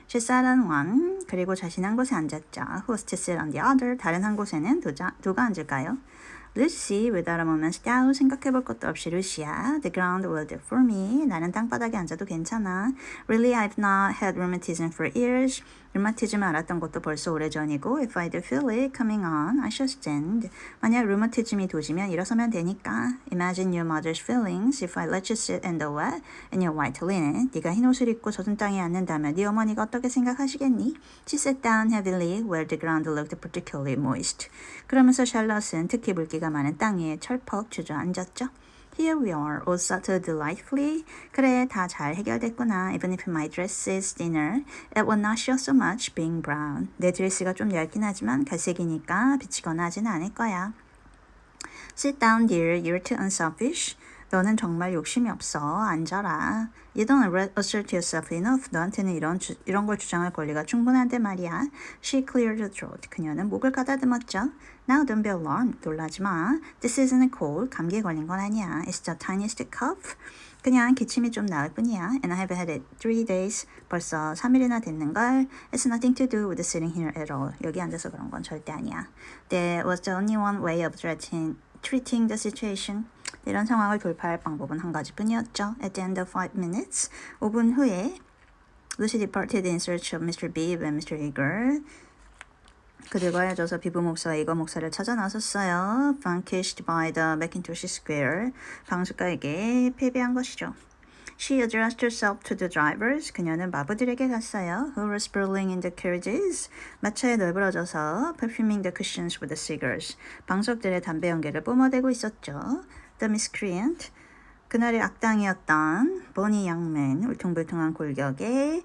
She sat on one. 그리고 자신 한 곳에 앉았죠. Who was to sit on the other? 다른 한 곳에는 누가 앉을까요? Lucy, without a moment's doubt, 생각해볼 것도 없이 루시야. The ground will do for me. 나는 땅바닥에 앉아도 괜찮아. Really, I've not had rheumatism for years. 류마티즘을 알았던 것도 벌써 오래전이고 If I do feel it coming on, I shall stand. 만약 류마티즘이 도지면 일어서면 되니까. Imagine your mother's feelings if I let you sit in the wet in your white linen. 네가 흰 옷을 입고 젖은 땅에 앉는다면 네 어머니가 어떻게 생각하시겠니? She sat down heavily where the ground looked particularly moist. 그러면서 샬럿은 특히 물기가 많은 땅 위에 철퍽 주저앉았죠. Here we are, all settled delightfully. 그래, 다 잘 해결됐구나. Even if my dress is thinner, it will not show so much being brown. 내 드레스가 좀 얇긴 하지만 갈색이니까 비치거나 하진 않을 거야. Sit down, dear. You're too unselfish. 너는 정말 욕심이 없어. 앉아라. You don't assert yourself enough. 너한테는 이런 걸 주장할 권리가 충분한데 말이야. She cleared her throat. 그녀는 목을 가다듬었죠. Now don't be alarmed. 놀라지 마. This isn't a cold. 감기에 걸린 건 아니야. It's the tiniest cough. 그냥 기침이 좀 나을 뿐이야. And I have had it 3 days. 벌써 3일이나 됐는걸. It's nothing to do with sitting here at all. 여기 앉아서 그런 건 절대 아니야. There was the only one way of treating the situation. 이런 상황을 돌파할 방법은 한 가지뿐이었죠. At the end of 5 minutes, 5분 후에 Lucy departed in search of Mr. Bibb and Mr. Eager. 그들과 헤어져서 비브 목사와 이거 목사를 찾아 나섰어요. Vanquished by the Macintosh Square. 방숙가에게 패배한 것이죠. She addressed herself to the drivers. 그녀는 마부들에게 갔어요. Who were sprawling in the carriages. 마차에 널브러져서 perfuming the cushions with the cigars. 방석들의 담배 연기를 뿜어대고 있었죠. The miscreant. 그날의 악당이었던 보니 양맨. 울퉁불퉁한 골격에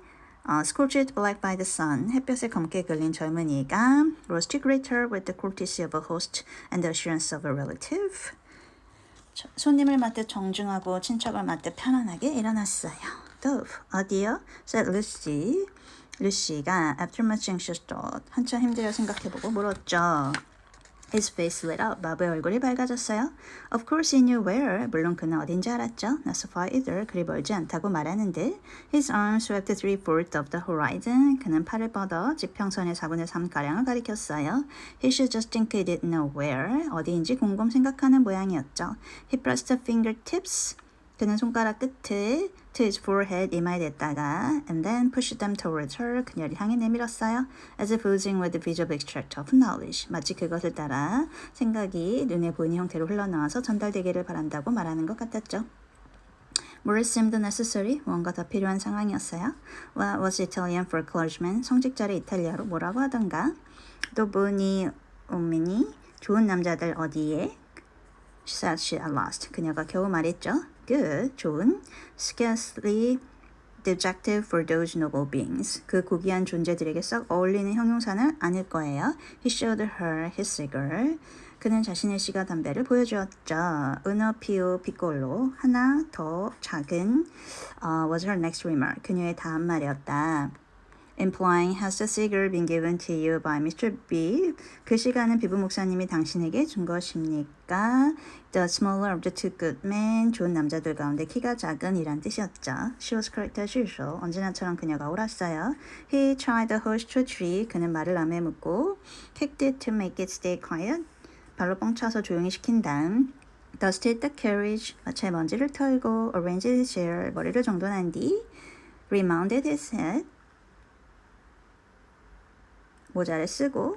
scorched black by the sun. 햇볕에 검게 걸린 젊은이가 rose to greet her with the courtesy of a host and the assurance of a relative. 손님을 맞듯 정중하고 친척을 맞듯 편안하게 일어났어요. Dove, 어디요? said Lucy. 루시가 after much anxious thought, 한참 힘들어 생각해보고 물었죠. His face lit up. 마부의 얼굴이 밝아졌어요. Of course he knew where. 물론 그는 어딘지 알았죠. Not so far either. 그리 멀지 않다고 말하는데. His arms swept 3/4 of the horizon. 그는 팔을 뻗어 지평선의 4분의 3가량을 가리켰어요. He should just think he didn't know where. 어디인지 곰곰 생각하는 모양이었죠. He pressed the fingertips. 그는 손가락 끝을 to his forehead 이마에 댔다가 and then pushed them towards her. 그녀를 향해 내밀었어요. As if oozing with the visible extract of knowledge. 마치 그것을 따라 생각이 눈에 보이는 형태로 흘러나와서 전달되기를 바란다고 말하는 것 같았죠. More seemed necessary. 무언가 더 필요한 상황이었어요. What was Italian for clergyman? 성직자를 이탈리아로 뭐라고 하던가? 또 보니 오미니 좋은 남자들 어디에? She said she at last. 그녀가 겨우 말했죠. good, 좋은. Scarcely dejected for those noble beings. 그 고귀한 존재들에게 썩 어울리는 형용사는 아닐 거예요. He showed her his cigar. 그는 자신의 시가 담배를 보여주었죠. Uno più piccolo, 하나 더 작은 was her next remark. 그녀의 다음 말이었다. Implying, has the cigar been given to you by Mr. B? 그 시간은 비브 목사님이 당신에게 준 것입니까? The smaller of the two good men, 좋은 남자들 가운데 키가 작은 이란 뜻이었죠. She was correct as usual. 언제나처럼 그녀가 옳았어요. He tried the horse to a tree. 그는 말을 나무에 묶고 kicked it to make it stay quiet. 발로 뻥 차서 조용히 시킨 다음 dusted the carriage. 마차에 먼지를 털고 arranged his hair. 머리를 정돈한 뒤 remounted his head. 모자를 쓰고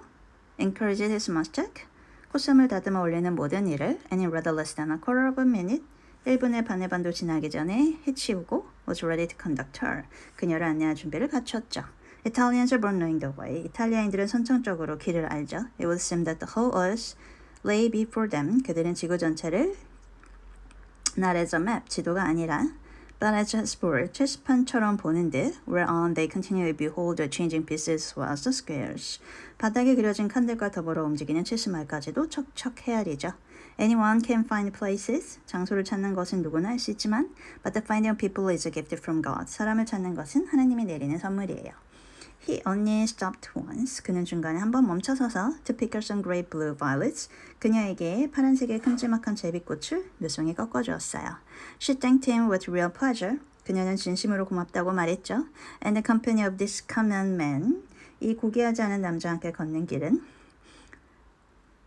encouraged his mustache. 콧솜을 다듬어 올리는 모든 일을 and in rather less than a quarter of a minute 1분의 반의 반도 지나기 전에 해치우고 was ready to conduct her. 그녀를 안내할 준비를 갖췄죠. Italians are born knowing the way. 이탈리아인들은 선천적으로 길을 알죠. It would seem that the whole earth lay before them. 그들은 지구 전체를 not as a map, 지도가 아니라 but as a sport, 체스판처럼 보는 듯 whereon they continually behold the changing pieces as the squares. 바닥에 그려진 칸들과 더불어 움직이는 체스말까지도 척척 헤아리죠. Anyone can find places. 장소를 찾는 것은 누구나 할 수 있지만 but the finding of people is a gift from God. 사람을 찾는 것은 하나님이 내리는 선물이에요. He only stopped once. 그는 중간에 한번 멈춰서서 to pick up some great blue violets. 그녀에게 파란색의 큼지막한 제비꽃을 몇 송이 꺾어주었어요. She thanked him with real pleasure. 그녀는 진심으로 고맙다고 말했죠. And the company of this common man. 이 고귀하지 않은 남자와 함께 걷는 길은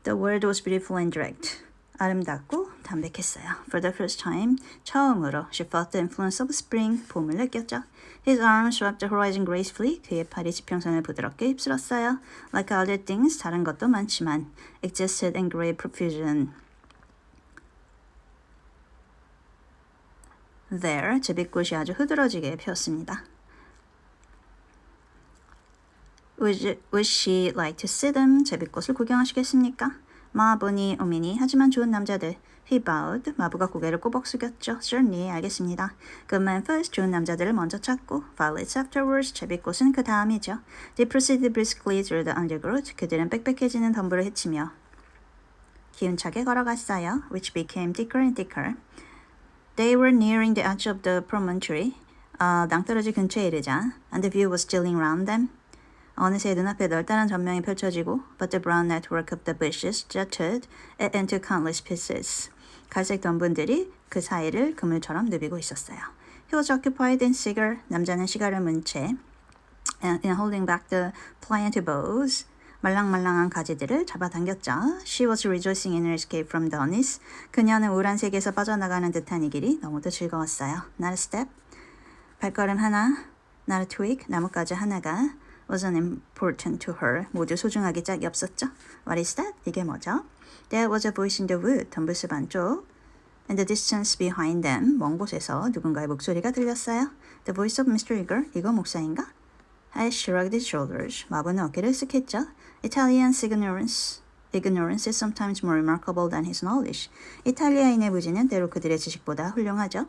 The world was beautiful and direct. 아름답고 담백했어요. For the first time, 처음으로 she felt the influence of spring, 봄을 느꼈죠. His arms swept the horizon gracefully. 그의 팔이 지평선을 부드럽게 휩쓸었어요. Like other things, 다른 것도 많지만 existed in great profusion. There, 제비꽃이 아주 흐드러지게 피었습니다. Would she like to see them? 제비꽃을 구경하시겠습니까? 마보니, 오미니, 하지만 좋은 남자들. He bowed. 마부가 고개를 꼬박 숙였죠. Certainly, 알겠습니다. Good men first, 좋은 남자들을 먼저 찾고 violets afterwards, 제비꽃은 그 다음이죠. They proceeded briskly through the undergrowth. 그들은 빽빽해지는 덤불을 헤치며 기운차게 걸어갔어요. Which became thicker and thicker. They were nearing the edge of the promontory. 낭떠러지 근처에 이르자 and the view was stealing round them. 어느새 눈앞에 널따란 전망이 펼쳐지고 but the brown network of the bushes jutted it into countless pieces. 갈색 덤분들이 그 사이를 그물처럼 누비고 있었어요. He was occupied in cigar. 남자는 시가를 문 채 and in holding back the pliant boughs. 말랑말랑한 가지들을 잡아당겼죠. She was rejoicing in her escape from darkness. 그녀는 우울한 세계에서 빠져나가는 듯한 이 길이 너무도 즐거웠어요. Not a step. 발걸음 하나. Not a twig. 나뭇가지 하나가 wasn't important to her. 모두 소중하기 짝이 없었죠. What is that? 이게 뭐죠? There was a voice in the wood. 덤불숲 안쪽. And the distance behind them. 먼 곳에서 누군가의 목소리가 들렸어요. The voice of Mr. Eager. 이거 목사인가? I shrugged his shoulders. 마부는 어깨를 쓱했죠. Italian's ignorance. Ignorance is sometimes more remarkable than his knowledge. 이탈리아인의 무지는 때로 그들의 지식보다 훌륭하죠.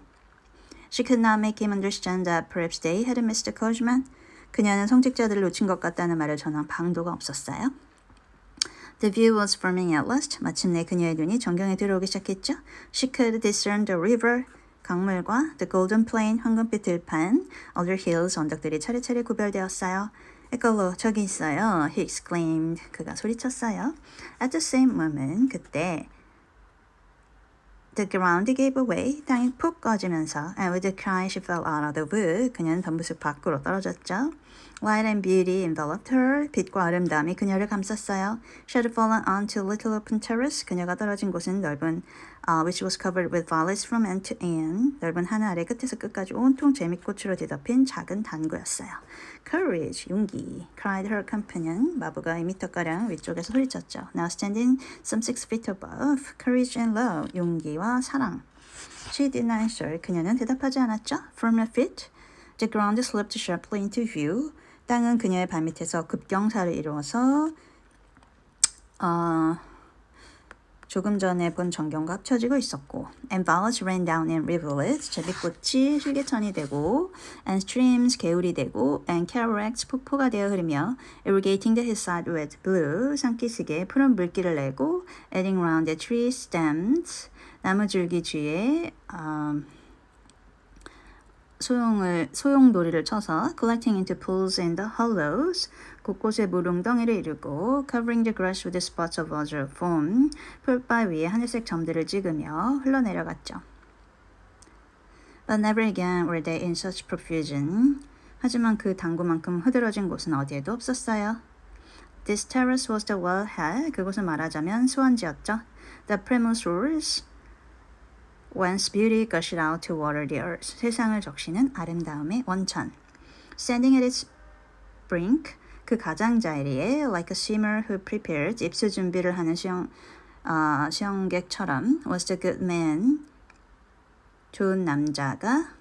She could not make him understand that perhaps they had missed the coachman. 그녀는 성직자들을 놓친 것 같다는 말을 전할 방도가 없었어요. The view was forming at last. 마침내 그녀의 눈이 전경에 들어오기 시작했죠. She could discern the river. 강물과 the golden plain, 황금빛 들판, other hills, 언덕들이 차례차례 구별되었어요. 에컬로, 저기 있어요. He exclaimed. 그가 소리쳤어요. At the same moment, 그때 the ground gave away. 땅이 푹 꺼지면서 and with a cry she fell out of the wood. 그녀는 덤불숲 밖으로 떨어졌죠. Light and beauty enveloped her. 빛과 아름다움이 그녀를 감쌌어요. She had fallen onto a little open terrace. 그녀가 떨어진 곳은 넓은 which was covered with violets from end to end. 넓은 하늘 아래 끝에서 끝까지 온통 재미꽃으로 뒤덮인 작은 단구였어요. Courage, 용기, cried her companion. 마부가 2m가량 위쪽에서 소리쳤죠. Now standing some 6 feet above. Courage and love, 용기와 사랑. She did not answer. 그녀는 대답하지 않았죠. From her feet, the ground slipped sharply into view. 땅은 그녀의 발밑에서 급경사를 이루어서 조금 전에 본 전경과 합쳐지고 있었고 and violets rain down in rivulets 제비꽃이 실개천이 되고 and streams 개울이 되고 and cataracts 폭포가 되어 흐르며 irrigating the hillside with blue 산기슭에 푸른 물기를 내고 adding round the tree stems 나무 줄기 주위에 소용돌이를 쳐서 collecting into pools in the hollows 곳곳에 물웅덩이를 이루고 covering the grass with spots of azure foam 풀바 위에 하늘색 점들을 찍으며 흘러내려갔죠. But never again were they in such profusion. 하지만 그 당구만큼 흐드러진 곳은 어디에도 없었어요. This terrace was the wellhead. 그곳은 말하자면 수원지였죠. The primal source whence beauty gushed out to water the earth. 세상을 적시는 아름다움의 원천. Standing at its brink. 그 가장자리에 like a swimmer who prepared. 입수 준비를 하는 수영객처럼 was the good man. 좋은 남자가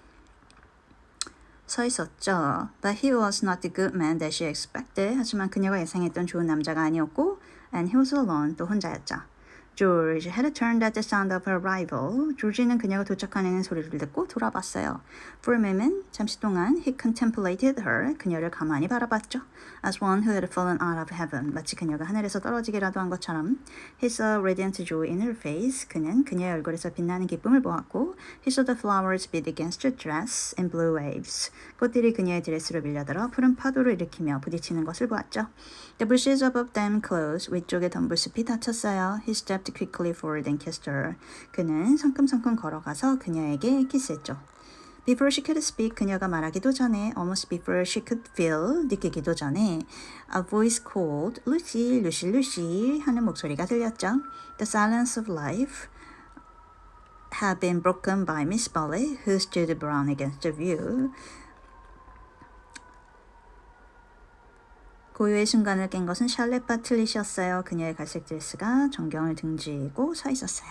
서 있었죠. But he was not the good man that she expected. 하지만 그녀가 예상했던 좋은 남자가 아니었고 and he was alone. 또 혼자였죠. George had turned at the sound of her arrival. 조지는 그녀가 도착하는 소리를 듣고 돌아봤어요. For a moment, 잠시 동안 he contemplated her. 그녀를 가만히 바라봤죠. As one who had fallen out of heaven. 마치 그녀가 하늘에서 떨어지기라도 한 것처럼. He saw radiant joy in her face. 그는 그녀의 얼굴에서 빛나는 기쁨을 보았고 He saw the flowers beat against her dress in blue waves. 꽃들이 그녀의 드레스로 밀려들어 푸른 파도를 일으키며 부딪히는 것을 보았죠. The bushes above them closed. 위쪽에 덤불숲이 닫혔어요. He stepped quickly forward and kissed her. 그는 성큼성큼 걸어가서 그녀에게 키스했죠. Before she could speak, 그녀가 말하기도 전에, almost before she could feel, 느끼기도 전에, a voice called, Lucy, Lucy, Lucy 하는 목소리가 들렸죠. The silence of life had been broken by Miss Polly, who stood brown against the view. 고요의 순간을 깬 것은 샬렛 바틀릿이었어요. 그녀의 갈색 드레스가 정경을 등지고 서 있었어요.